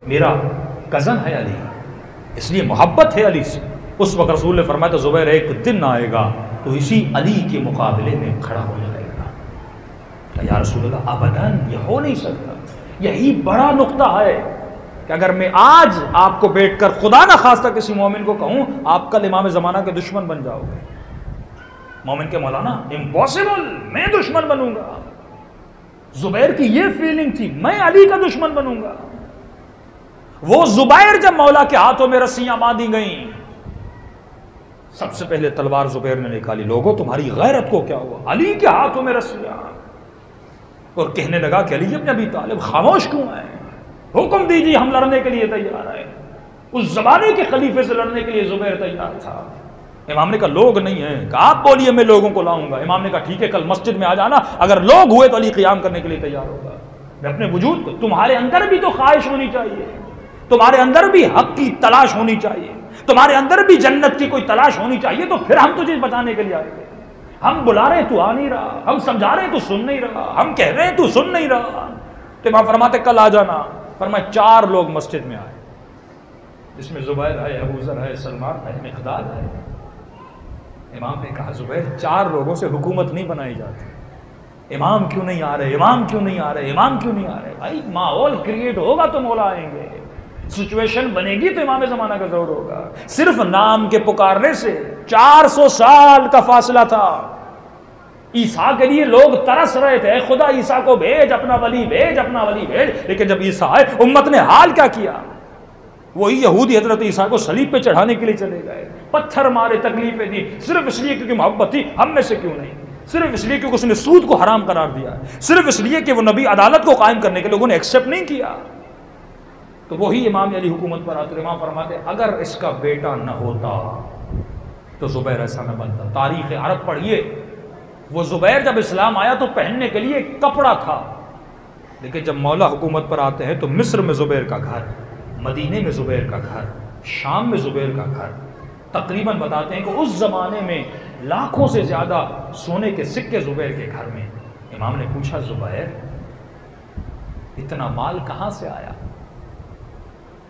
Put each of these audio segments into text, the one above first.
میرا کزن ہے علی، اس لیے محبت ہے علی سے۔ اس وقت رسول نے فرمایا تو زبیر ایک دن آئے گا تو اسی علی کے مقابلے میں کھڑا ہو جائے گا۔ کہ یا رسول اللہ ابداً یہ ہو نہیں سکتا۔ یہی بڑا نقطہ ہے کہ اگر میں آج آپ کو بیٹھ کر خدا نہ خواستہ کسی مومن کو کہوں آپ کل امام زمانہ کے دشمن بن جاؤ گے، مومن کے مولانا امپاسبل، میں دشمن بنوں گا۔ زبیر کی یہ فیلنگ تھی میں علی کا دشمن بنوں گا۔ وہ زبیر جب مولا کے ہاتھوں میں رسیاں باندھی گئیں، سب سے پہلے تلوار زبیر نے نکالی، لوگوں تمہاری غیرت کو کیا ہوا؟ علی کے ہاتھوں میں رسیاں، اور کہنے لگا کہ علی ابن ابی طالب خاموش کیوں ہیں؟ حکم دیجیے ہم لڑنے کے لیے تیار ہیں۔ اس زمانے کے خلیفے سے لڑنے کے لیے زبیر تیار تھا۔ امام نے کہا لوگ نہیں ہیں، کہ آپ بولیے میں لوگوں کو لاؤں گا۔ امام نے کہا ٹھیک ہے کل مسجد میں آ جانا، اگر لوگ ہوئے تو علی قیام کرنے کے لیے تیار ہوگا۔ میں اپنے وجود کو، تمہارے اندر بھی تو خواہش ہونی چاہیے، تمہارے اندر بھی حق کی تلاش ہونی چاہیے، تمہارے اندر بھی جنت کی کوئی تلاش ہونی چاہیے، تو پھر ہم تجھے بتانے کے لیے آئے گے۔ ہم بلا رہے ہیں تو آ نہیں رہا، ہم سمجھا رہے ہیں تو سن نہیں رہا، ہم کہہ رہے ہیں تو سن نہیں رہا۔ تو امام فرماتے کل آ جانا۔ فرمایا 4 لوگ مسجد میں آئے، جس میں زبیر ہے، ابو ذر ہے، سلمان ہے، مقداد ہے۔ امام نے کہا زبیر 4 لوگوں سے حکومت نہیں بنائی جاتی، امام کیوں نہیں آ رہے، امام کیوں نہیں آ رہے، امام کیوں نہیں آ رہے؟ بھائی ماحول کریٹ ہوگا تو مولا آئیں گے، سچویشن بنے گی تو امام زمانہ کا ضرور ہوگا۔ صرف نام کے پکارنے سے 400 سال کا فاصلہ تھا۔ عیسیٰ کے لیے لوگ ترس رہے تھے، اے خدا عیسیٰ کو بھیج، اپنا ولی بھیج، اپنا ولی بھیج، لیکن جب عیسیٰ آئے امت نے حال کیا کیا؟ وہی یہودی حضرت عیسیٰ کو صلیب پہ چڑھانے کے لیے چلے گئے، پتھر مارے، تکلیفیں دی، صرف اس لیے کیونکہ محبت تھی، ہم میں سے کیوں نہیں؟ صرف اس لیے کیونکہ اس نے سود کو حرام قرار دیا، صرف اس لیے کہ وہ نبی عدالت کو قائم کرنے کے لوگوں نے ایکسیپٹ نہیں کیا۔ تو وہی امام علی حکومت پر آتے، امام فرماتے اگر اس کا بیٹا نہ ہوتا تو زبیر ایسا نہ بنتا۔ تاریخ عرب پڑھیے، وہ زبیر جب اسلام آیا تو پہننے کے لیے ایک کپڑا تھا، لیکن جب مولا حکومت پر آتے ہیں تو مصر میں زبیر کا گھر، مدینے میں زبیر کا گھر، شام میں زبیر کا گھر، تقریباً بتاتے ہیں کہ اس زمانے میں لاکھوں سے زیادہ سونے کے سکے زبیر کے گھر میں۔ امام نے پوچھا زبیر اتنا مال کہاں سے آیا؟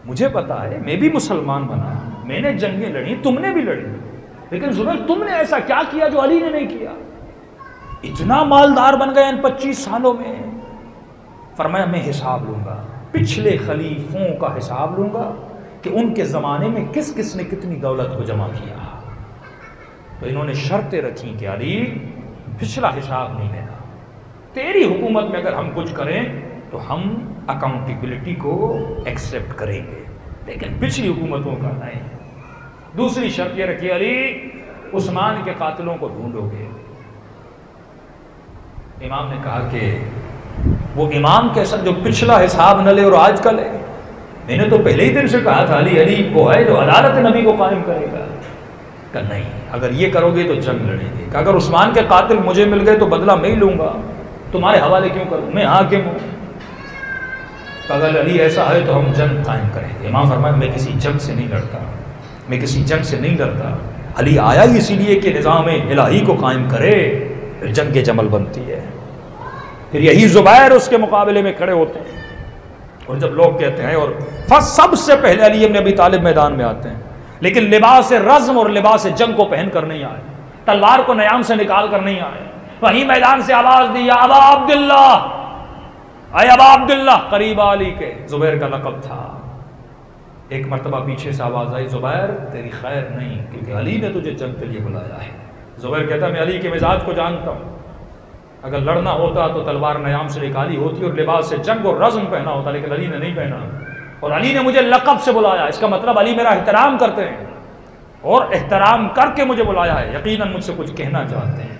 مجھے پتا ہے میں بھی مسلمان بنا، میں نے جنگیں لڑی، تم نے بھی لڑی، لیکن زبیر تم نے ایسا کیا کیا جو علی نے نہیں کیا؟ اتنا مالدار بن گئے ان 25 سالوں میں۔ فرمایا میں حساب لوں گا، پچھلے خلیفوں کا حساب لوں گا کہ ان کے زمانے میں کس کس نے کتنی دولت کو جمع کیا۔ تو انہوں نے شرطیں رکھی کہ علی پچھلا حساب نہیں لینا، تیری حکومت میں اگر ہم کچھ کریں تو ہم اکاؤنٹیبلٹی کو ایکسیپٹ کریں گے، لیکن پچھلی حکومتوں کا نہیں۔ دوسری شرط یہ رکھی علی عثمان کے قاتلوں کو ڈھونڈو گے۔ امام نے کہا کہ وہ امام کیسا جو پچھلا حساب نہ لے اور آج کا لے؟ میں نے تو پہلے ہی دن سے کہا تھا علی علی وہ ہے جو عدالت نبی کو قائم کرے گا۔ کہ نہیں، اگر یہ کرو گے تو جنگ لڑیں گے، کہ اگر عثمان کے قاتل مجھے مل گئے تو بدلہ میں ہی لوں گا، تمہارے حوالے کیوں کروں، میں حاکم ہوں۔ اگر علی ایسا ہے تو ہم جنگ قائم کریں گے۔ امام فرمایا میں کسی جنگ سے نہیں لڑتا، میں کسی جنگ سے نہیں ڈرتا۔ علی آیا ہی اسی لیے کہ نظام الہی کو قائم کرے، پھر جنگ جمل بنتی ہے، پھر یہی زبیر اس کے مقابلے میں کھڑے ہوتے ہیں۔ اور جب لوگ کہتے ہیں، اور سب سے پہلے علی ابن ابی طالب میدان میں آتے ہیں، لیکن لباس رزم اور لباس جنگ کو پہن کر نہیں آئے، تلوار کو نیام سے نکال کر نہیں آئے، وہیں میدان سے آواز دی یا ابا عبداللہ، اے ابا عبداللہ، قریب علی کے، زبیر کا لقب تھا۔ ایک مرتبہ پیچھے سے آواز آئی زبیر تیری خیر نہیں، کیونکہ علی نے تجھے جنگ کے لیے بلایا ہے۔ زبیر کہتا میں علی کے مزاج کو جانتا ہوں، اگر لڑنا ہوتا تو تلوار نیام سے نکالی ہوتی اور لباس سے جنگ اور رزم پہنا ہوتا، لیکن علی نے نہیں پہنا، اور علی نے مجھے لقب سے بلایا، اس کا مطلب علی میرا احترام کرتے ہیں اور احترام کر کے مجھے بلایا ہے، یقیناً مجھ سے کچھ کہنا چاہتے ہیں۔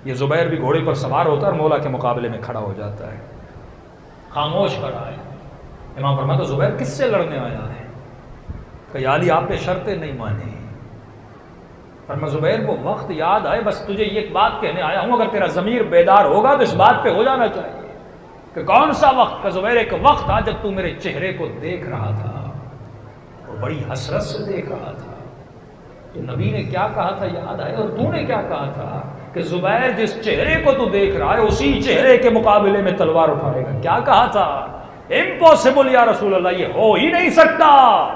یہ زبیر بھی گھوڑے پر سوار ہوتا ہے اور مولا کے مقابلے میں کھڑا ہو جاتا ہے، خاموش کھڑا ہے۔ امام فرماتا زبیر کس سے لڑنے آیا ہے؟ کہ یا علی آپ نے شرطیں نہیں مانی۔ فرمایا زبیر وہ وقت یاد آئے، بس تجھے یہ بات کہنے آیا ہوں، اگر تیرا ضمیر بیدار ہوگا تو اس بات پہ ہو جانا چاہیے کہ کون سا وقت؟ کہ زبیر ایک وقت تھا جب تو میرے چہرے کو دیکھ رہا تھا اور بڑی حسرت سے دیکھ رہا تھا، تو نبی نے کیا کہا تھا یاد آئے، اور تو نے کیا کہا تھا کہ زبیر جس چہرے کو تو دیکھ رہا ہے اسی چہرے کے مقابلے میں تلوار اٹھائے گا۔ کیا کہا تھا امپاسبل یا رسول اللہ، یہ ہو ہی نہیں سکتا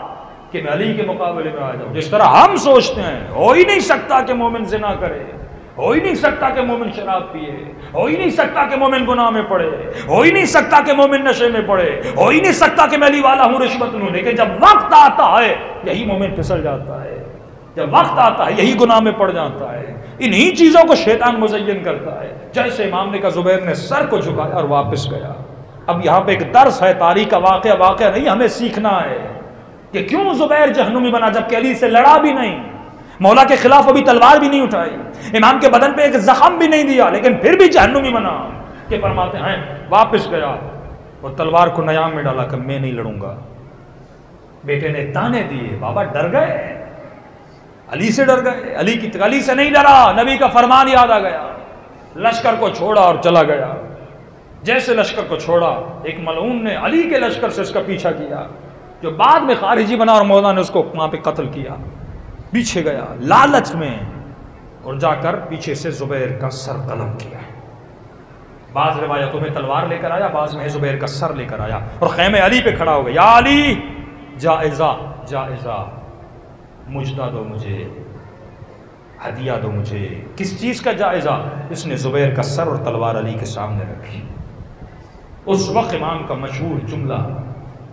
کہ میں علی کے مقابلے میں آ جاؤں، جس طرح ہم سوچتے ہیں ہو ہی نہیں سکتا کہ مومن زنا کرے، ہو ہی نہیں سکتا کہ مومن شراب پیے، ہو ہی نہیں سکتا کہ مومن گناہ میں پڑے، ہو ہی نہیں سکتا کہ مومن نشے میں پڑے، ہو ہی نہیں سکتا کہ میں علی والا ہوں رشوت لوں، لیکن جب وقت آتا ہے یہی مومن پھسل جاتا ہے، جب وقت آتا ہے یہی گناہ میں پڑ جاتا ہے، انہی چیزوں کو شیطان مزین کرتا ہے۔ جیسے امام نے کہا زبیر نے سر کو جھکایا اور واپس گیا۔ اب یہاں پہ ایک درس ہے، تاریخ کا واقعہ نہیں، ہمیں سیکھنا ہے کہ کیوں زبیر جہنمی بنا جبکہ علی سے لڑا بھی نہیں، مولا کے خلاف ابھی تلوار بھی نہیں اٹھائی، امام کے بدن پہ ایک زخم بھی نہیں دیا، لیکن پھر بھی جہنمی بنا۔ کہ فرماتے ہیں واپس گیا اور تلوار کو نیام میں ڈالا کہ میں نہیں لڑوں گا۔ بیٹے نے تانے دیے، بابا ڈر گئے، علی سے ڈر گئے، علی سے نہیں ڈرا، نبی کا فرمان یاد آ گیا، لشکر کو چھوڑا اور چلا گیا۔ جیسے لشکر کو چھوڑا ایک ملعون نے علی کے لشکر سے اس کا پیچھا کیا، جو بعد میں خارجی بنا اور مولا نے اس کو وہاں پہ قتل کیا۔ پیچھے گیا لالچ میں اور جا کر پیچھے سے زبیر کا سر قلم کیا۔ بعض روایتوں میں تلوار لے کر آیا، بعض میں زبیر کا سر لے کر آیا اور خیمے علی پہ کھڑا ہو گیا، یا علی جائزہ جائزہ، مجدہ دو مجھے، ہدیہ دو مجھے۔ کس چیز کا جائزہ؟ اس نے زبیر کا سر اور تلوار علی کے سامنے رکھی۔ اس وقت امام کا مشہور جملہ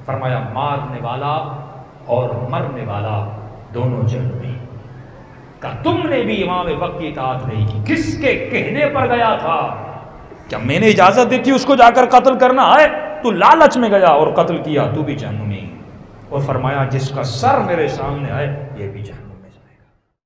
فرمایا، مارنے والا اور مرنے والا دونوں جہنمی۔ کہ تم نے بھی امام وقت کی اطاعت نہیں کی، کس کے کہنے پر گیا تھا؟ کیا میں نے اجازت دی تھی اس کو جا کر قتل کرنا ہے؟ تو لالچ میں گیا اور قتل کیا، تو بھی جہنمی۔ اور فرمایا جس کا سر میرے سامنے آئے یہ بھی جہنمی۔